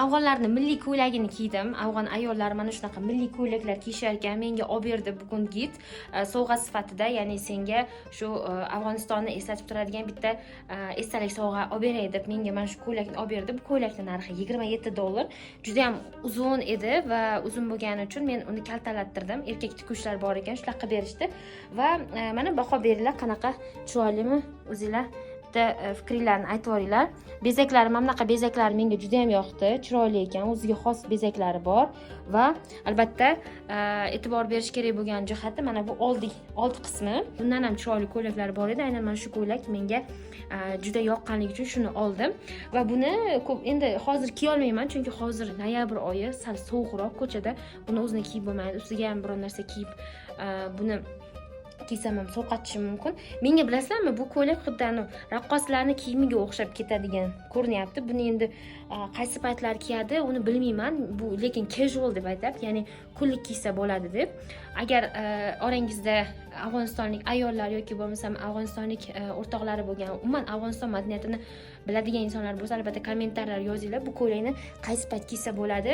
afg'onlarning milliy ko'ylagini kiydim. Afg'on ayollar mana shunaqa milliy ko'ylaklar kiyishar ekan. Menga olib berdi bugun gid sovg'a sifatida, ya'ni senga shu Afg'onistonni eslatib turadigan bitta esdalik sovg'a olib beray deb menga mana shu ko'ylakni olib berdi. Bu ko'ylakning narxi $27. Juda ham uzun edi va uzun bo'lgani uchun men uni kaltalattirdim. Erkak tikuvchilar bor ekan, shular qilib berishdi va mana baho beringlar, qanaqa chiroylimi o'zinglar. Fikringlarni aytib yuboringlar. Bezaklari mana bunaqa bezaklar menga juda ham yoqdi. Chiroyli ekan, o'ziga xos bezaklari bor va albatta e'tibor berish kerak bo'lgan jihati mana bu old qismi. Bundan ham chiroyli ko'ylaklar bor edi. Aynan mana shu ko'ylak menga juda yoqqanligi uchun shuni oldim va buni ko'p endi hozir kiy olmayman, chunki hozir noyabr oyi, sal sovuqroq, ko'chada buni o'zini kiyib bo'lmaydi. Ustiga ham biror narsa kiyib buni kiysam ham sovqotishi mumkin. Menga bilasizlarmi, bu ko'ylak xuddi raqqoslarning kiyimiga o'xshab ketadigan ko'rinyapti. Buni endi qaysi paytlar kiyadi, uni bilmayman. Bu lekin casual deb aytadi, ya'ni kunlik kiysa bo'ladi deb. Agar orangizda afg'onistonlik ayollar yoki bo'lmasam afg'onistonlik o'rtoqlari bo'lgan, umuman Afg'oniston madaniyatini biladigan insonlar bo'lsa, albatta kommentariylar yozinglar. Bu ko'ylakni qaysi payt kiysa bo'ladi?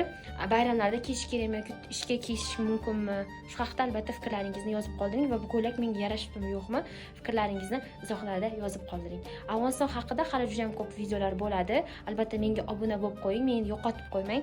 Bayramlarda kiyish kerakmi yoki ishga kiyish mumkinmi? Shu haqida albatta fikrlaringizni yozib qoldiring va bu ko'ylak menga yarashibmi yo'qmi? Fikrlaringizni izohlarda yozib qoldiring. Afg'oniston haqida hali juda ham ko'p videolar bo'ladi. Albatta menga obuna bo'lib qo'ying, meni yo'qotib qo'ymang.